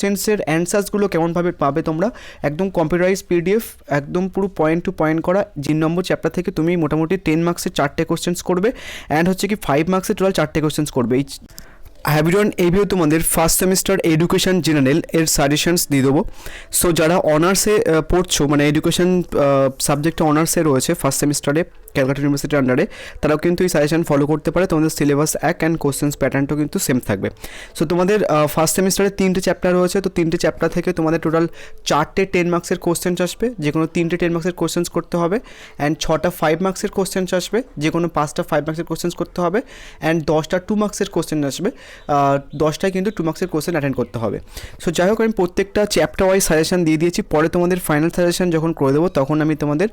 কোশ্চেন্সের অ্যান্সার্সগুলো কেমনভাবে পাবে তোমরা, একদম কম্পিউটারাইজ পিডিএফ, একদম পুরো পয়েন্ট টু পয়েন্ট করা। 3 নম্বর চ্যাপ্টার থেকে তুমি মোটামুটি 10 মার্কসের 4টে কোশ্চেন্স করবে, অ্যান্ড হচ্ছে কি 5 মার্কসের টোটাল 4টে কোশ্চেন্স করবে। হ্যাবিডন এই ভিডিও তোমাদের ফার্স্ট সেমিস্টার এডুকেশন জেনারেল এর সাজেশনস দিয়ে দেবো। সো যারা অনার্সে পড়ছো, মানে এডুকেশন সাবজেক্টে অনার্সে রয়েছে ফার্স্ট সেমিস্টারে ক্যালকাটা ইউনিভার্সিটির আন্ডারে, তারাও কিন্তু এই সাজেশন ফলো করতে পারে। তোমাদের সিলেবাস এক অ্যান্ড কোশ্চেন্স প্যাটার্নটাও কিন্তু সেম থাকবে। সো তোমাদের ফার্স্ট সেমিস্টারে 3টে চ্যাপ্টার রয়েছে, তো 3টে চ্যাপ্টার থেকে তোমাদের টোটাল 4টে 10 মার্কসের কোশ্চেন্স আসবে, যে কোনো 3টে 10 মার্কসের কোশ্চেন্স করতে হবে, অ্যান্ড 6টা 5 মার্কসের কোশ্চেন্স আসবে, যে কোনো 5টা 5 মার্কসের কোশ্চেন্স করতে হবে, অ্যান্ড 10টা 2 মার্কসের কোশ্চেন আসবে, 10টায় কিন্তু 2 মার্কসের কোশ্চেন অ্যাটেন্ড করতে হবে। সো যাই হোক, আমি প্রত্যেকটা চ্যাপ্টার ওয়াইজ সাজেশন দিয়ে দিয়েছি। পরে তোমাদের ফাইনাল সাজেশন যখন করে দেবো তখন আমি তোমাদের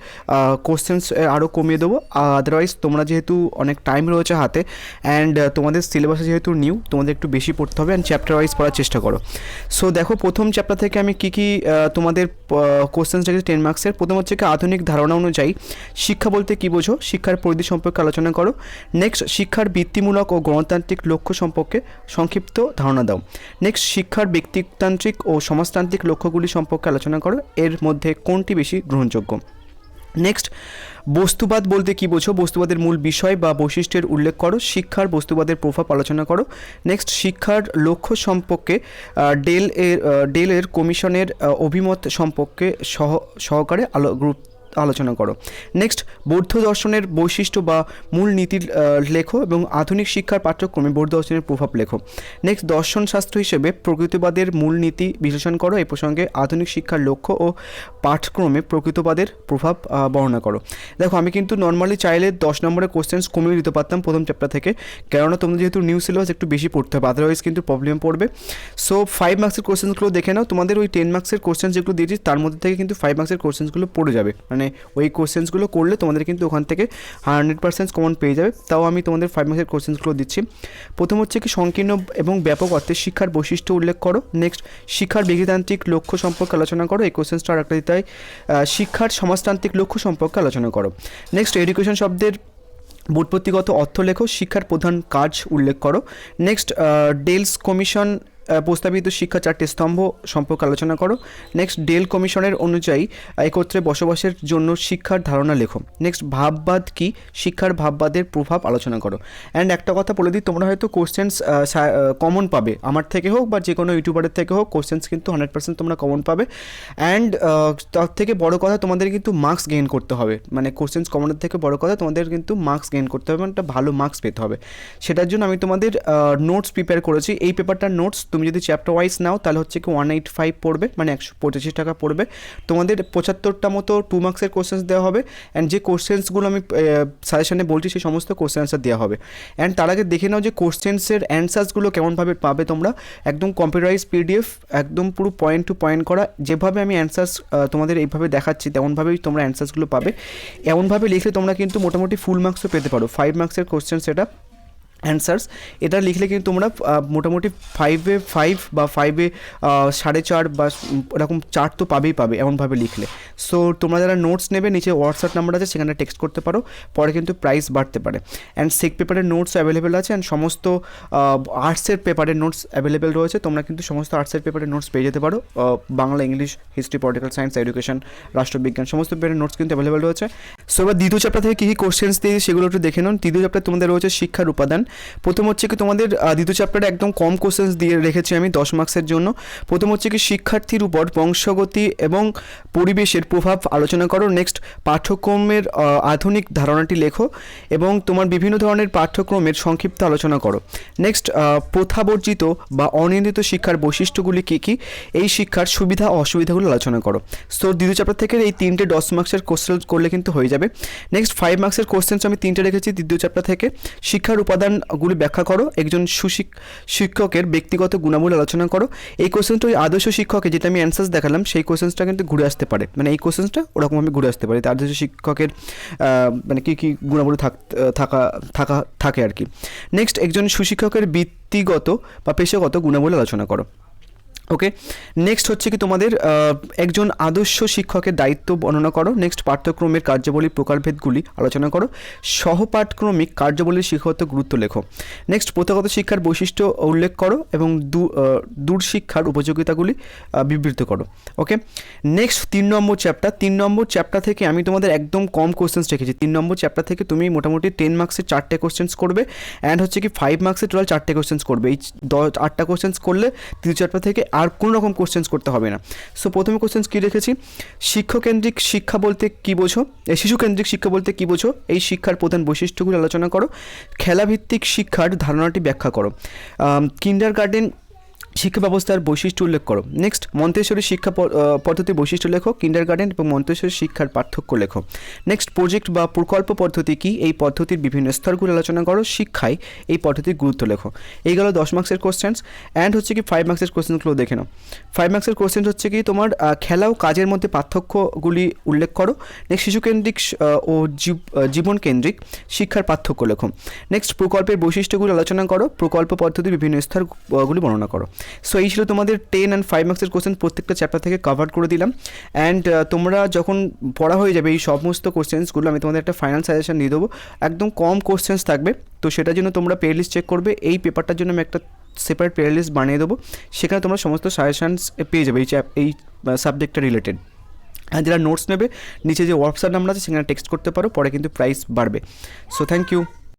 কোশ্চেন্স আরও কমিয়ে দেবো। আদারওয়াইজ তোমরা যেহেতু অনেক টাইম রয়েছে হাতে, অ্যান্ড তোমাদের সিলেবাসে যেহেতু নিউ, তোমাদের একটু বেশি পড়তে হবে, অ্যান্ড চ্যাপ্টার ওয়াইজ পড়ার চেষ্টা করো। সো দেখো, প্রথম চ্যাপ্টার থেকে আমি কী কী তোমাদের কোশ্চেন্স রেখেছি 10 মার্কসের। প্রথম হচ্ছে কি আধুনিক ধারণা অনুযায়ী শিক্ষা বলতে কী বোঝো, শিক্ষার পরিধি সম্পর্কে আলোচনা করো। নেক্সট, শিক্ষার বৃত্তিমূলক ও গণতান্ত্রিক লক্ষ্য সম্পর্কে সংক্ষিপ্ত ধারণা দাও। নেক্সট, শিক্ষার ব্যক্তিতান্ত্রিক ও সমাজতান্ত্রিক লক্ষ্যগুলি সম্পর্কে আলোচনা করো, এর মধ্যে কোনটি বেশি গ্রহণযোগ্য। নেক্সট, বস্তুবাদ বলতে কী বোঝো, বস্তুবাদের মূল বিষয় বা বৈশিষ্ট্যের উল্লেখ করো। শিক্ষার বস্তুবাদের প্রভাব আলোচনা করো। নেক্সট, শিক্ষার লক্ষ্য সম্পর্কে ডেল এর কমিশনের অভিমত সম্পর্কে সহকারে আলোচনা করো। নেক্সট, বৌদ্ধ দর্শনের বৈশিষ্ট্য বা মূল নীতির লেখো এবং আধুনিক শিক্ষার পাঠ্যক্রমে বৌদ্ধ দর্শনের প্রভাব লেখো। নেক্সট, দর্শনশাস্ত্র হিসেবে প্রকৃতিবাদের মূল নীতি বিশ্লেষণ করো। এই প্রসঙ্গে আধুনিক শিক্ষার লক্ষ্য ও পাঠ্যক্রমে প্রকৃতবাদের প্রভাব বর্ণনা করো। দেখো, আমি কিন্তু নর্মালি চাইলে 10 নম্বরের কোশ্চেন্স কমিয়ে দিতে পারতাম প্রথম চ্যাপ্টার থেকে, কেননা তোমরা যেহেতু নিউ সিলেবাস একটু বেশি পড়তে হবে, আদারওয়াইজ কিন্তু প্রবলেম পড়বে। সো 5 মার্কসের কোশ্চেন্সগুলো দেখে নাও। তোমাদের ওই 10 মার্কসের কোশ্চেন্স যেগুলো দিয়েছি তার মধ্যে থেকে কিন্তু 5 মার্কসের কোশ্চেন্সগুলো পড়ে যাবে, মানে ওই কোশ্চেন্সগুলো করলে তোমাদের কিন্তু ওখান থেকে 100% কমন পেয়ে যাবে। তাও আমি তোমাদের 5 মার্কসের কোশ্চেন্সগুলো দিচ্ছি। প্রথম হচ্ছে কি সংকীর্ণ এবং ব্যাপক অর্থে শিক্ষার বৈশিষ্ট্য উল্লেখ করো। নেক্সট, শিক্ষার ব্যক্তিতান্ত্রিক লক্ষ্য সম্পর্কে আলোচনা করো। এই কোশ্চেন্সটা আর একটা দিতে হয়। শিক্ষার সমাজতান্ত্রিক লক্ষ্য সম্পর্কে আলোচনা করো। নেক্সট, এডুকেশন শব্দের ব্যুৎপত্তিগত অর্থ লেখো। শিক্ষার প্রধান কাজ উল্লেখ করো। নেক্সট, ডেলস কমিশন প্রস্তাবিত শিক্ষা 4টে স্তম্ভ সম্পর্কে আলোচনা করো। নেক্সট, ডেল কমিশনের অনুযায়ী একত্রে বসবাসের জন্য শিক্ষার ধারণা লেখো। নেক্সট, ভাববাদ কি, শিক্ষার ভাববাদের প্রভাব আলোচনা করো। অ্যান্ড একটা কথা বলে দিই, তোমরা হয়তো কোশ্চেন্স কমন পাবে, আমার থেকে হোক বা যে কোনো ইউটিউবারের থেকে হোক, কোশ্চেন্স কিন্তু 100% তোমরা কমন পাবে। অ্যান্ড তার থেকে বড় কথা, তোমাদের কিন্তু মার্কস গেইন করতে হবে, মানে কোশ্চেন্স কমনের থেকে বড় কথা তোমাদের কিন্তু মার্কস গেইন করতে হবে, মানে একটা ভালো মার্কস পেতে হবে। সেটার জন্য আমি তোমাদের নোটস প্রিপেয়ার করেছি। এই পেপারটার নোটস তুমি যদি চ্যাপ্টার ওয়াইজ নাও তাহলে হচ্ছে কি 185 পড়বে, মানে 185 টাকা পড়বে। তোমাদের 75টা মতো 2 মার্কসের কোশ্চেন্স দেওয়া হবে, অ্যান্ড যে কোশ্চেন্সগুলো আমি সাজেশনে বলছি সেই সমস্ত কোশ্চেন অ্যান্সার দেওয়া হবে। অ্যান্ড তার আগে দেখে নাও যে কোশ্চেন্সের অ্যান্সার্সগুলো কেমনভাবে পাবে তোমরা, একদম কম্পিউটারাইজ পিডিএফ, একদম পুরো পয়েন্ট টু পয়েন্ট করা। যেভাবে আমি অ্যান্সার্স তোমাদের এইভাবে দেখাচ্ছি তেমনভাবেই তোমরা অ্যান্সার্সগুলো পাবে। এমনভাবে লিখলে তোমরা কিন্তু মোটামুটি ফুল মার্কসও পেতে পারো। 5 মার্কসের কোশ্চেন সেটা অ্যান্সার্স, এটা লিখলে কিন্তু তোমরা মোটামুটি 5-এ 5 বা 5-এ 4.5 বা এরকম 4 তো পাবেই এমনভাবে লিখলে। সো তোমরা যারা নোটস নেবে, নিচে হোয়াটসঅ্যাপ নাম্বার আছে, সেখানে টেক্সট করতে পারো, পরে কিন্তু প্রাইস বাড়তে পারে। অ্যান্ড সেক পেপারের নোটস অ্যাভেলেবেল আছে, অ্যান্ড সমস্ত আর্টসের পেপারের নোটস অ্যাভেলেবেল রয়েছে। তোমরা কিন্তু সমস্ত আর্টসের পেপারের নোটস পেয়ে যেতে পারো। Bangla, English, history, political science, education, রাষ্ট্রবিজ্ঞান, সমস্ত পেপারের নোটস কিন্তু অ্যাভেলেবেল রয়েছে। সো এবার দ্বিতীয় চ্যাপ্টার থেকে কী কী কোশ্চেন্স দিয়ে সেগুলো একটু দেখে নিন। দ্বিতীয় চ্যাপ্টার তোমাদের রয়েছে শিক্ষার উপাদান। প্রথম হচ্ছে কি তোমাদের দ্বিতীয় চ্যাপ্টারে একদম কম কোশ্চেন্স দিয়ে রেখেছি আমি 10 মার্কসের জন্য। প্রথম হচ্ছে কি শিক্ষার্থীর উপর বংশগতি এবং পরিবেশের প্রভাব আলোচনা করো। নেক্সট, পাঠ্যক্রমের আধুনিক ধারণাটি লেখো এবং তোমার বিভিন্ন ধরনের পাঠ্যক্রমের সংক্ষিপ্ত আলোচনা করো। নেক্সট, প্রথাবর্জিত বা অনিয়ন্ত্রিত শিক্ষার বৈশিষ্ট্যগুলি কী কী, এই শিক্ষার সুবিধা ও অসুবিধাগুলো আলোচনা করো। সো দ্বিতীয় চ্যাপ্টার থেকে এই 3টে 10 মার্কসের কোশ্চেন করলে কিন্তু হয়ে যাবে। নেক্সট, 5 মার্কসের কোশ্চেন্স আমি 3টে রেখেছি দ্বিতীয় চ্যাপ্টার থেকে। শিক্ষার উপাদানগুলি ব্যাখ্যা করো। একজন শিক্ষকের ব্যক্তিগত গুণাবলী আলোচনা করো। এই কোশ্চেনটা ওই আদর্শ শিক্ষকের, যেটা আমি অ্যান্সার্স দেখালাম, সেই কোশ্চেনটা কিন্তু ঘুরে আসতে পারে, মানে এই কোশ্চেনটা ওরকমভাবে ঘুরে আসতে পারে। আদর্শ শিক্ষকের মানে কী কী গুণাবলী থাকে আর কি। নেক্সট, একজন সুশিক্ষকের ব্যক্তিগত বা পেশাগত গুণাবলী আলোচনা করো। ওকে, নেক্সট হচ্ছে কি তোমাদের একজন আদর্শ শিক্ষকের দায়িত্ব বর্ণনা করো। নেক্সট পাঠ্যক্রমের কার্যাবলী প্রকারভেদগুলি আলোচনা করো। সহপাঠক্রমিক কার্যাবলীর শিক্ষাগত গুরুত্ব লেখো। নেক্সট প্রথাগত শিক্ষার বৈশিষ্ট্য উল্লেখ করো এবং দূরশিক্ষার উপযোগিতাগুলি বিবৃত করো। ওকে, নেক্সট 3 নম্বর চ্যাপ্টার থেকে আমি তোমাদের একদম কম কোশ্চেন্স রেখেছি। 3 নম্বর চ্যাপ্টার থেকে তুমি মোটামুটি 10 মার্কসের 4টে কোশ্চেন্স করবে, অ্যান্ড হচ্ছে কি 5 মার্কসের টোটাল 4টে কোশ্চেন্স করবে। এই 8টা কোশ্চেন্স করলে তৃতীয় চ্যাপ্টার থেকে আর কোনো রকম কোশ্চেন্স করতে হবে না। সো প্রথমে কোশ্চেন্স কী রেখেছি, শিক্ষকেন্দ্রিক শিক্ষা বলতে কী বোঝো, শিশুকেন্দ্রিক শিক্ষা বলতে কী বোঝো, এই শিক্ষার প্রধান বৈশিষ্ট্যগুলি আলোচনা করো। খেলাভিত্তিক শিক্ষার ধারণাটি ব্যাখ্যা করো। কিন্ডারগার্টেন শিক্ষা ব্যবস্থার বৈশিষ্ট্য উল্লেখ করো। নেক্সট মন্তেশ্বরী শিক্ষা পদ্ধতির বৈশিষ্ট্য লেখো। কিন্ডারগার্টেন এবং মন্তেশ্বরী শিক্ষার পার্থক্য লেখো। নেক্সট প্রজেক্ট বা প্রকল্প পদ্ধতি কী, এই পদ্ধতির বিভিন্ন স্তরগুলো আলোচনা করো। শিক্ষায় এই পদ্ধতির গুরুত্ব লেখো। এই গেল 10 মার্কসের কোশ্চেন্স, অ্যান্ড হচ্ছে কি 5 মার্কসের কোশ্চেন্সগুলো দেখে নাও। 5 মার্কসের কোশ্চেন্স হচ্ছে কি তোমার খেলা ও কাজের মধ্যে পার্থক্যগুলি উল্লেখ করো। নেক্সট শিশুকেন্দ্রিক ও জীবনকেন্দ্রিক শিক্ষার পার্থক্য লেখো। নেক্সট প্রকল্পের বৈশিষ্ট্যগুলি আলোচনা করো। প্রকল্প পদ্ধতির বিভিন্ন স্তরগুলি বর্ণনা করো। সো এই ছিল তোমাদের 10 অ্যান্ড 5 মার্কসের কোশ্চেন, প্রত্যেকটা চ্যাপ্টার থেকে কভার করে দিলাম। অ্যান্ড তোমরা যখন পড়া হয়ে যাবে এই সমস্ত কোশ্চেন্সগুলো, আমি তোমাদের একটা ফাইনাল সাজেশন দিয়ে দেবো। একদম কম কোশ্চেন্স থাকবে, তো সেটার জন্য তোমরা প্লেলিস্ট চেক করবে। এই পেপারটার জন্য আমি একটা সেপারেট প্লেলিস্ট বানিয়ে দেবো, সেখানে তোমরা সমস্ত সাজেশানস পেয়ে যাবে এই সাবজেক্টটা রিলেটেড। আর যারা নোটস নেবে, নিচে যে হোয়াটসঅ্যাপ নাম্বার আছে সেখানে টেক্সট করতে পারো, পরে কিন্তু প্রাইস বাড়বে। So thank you.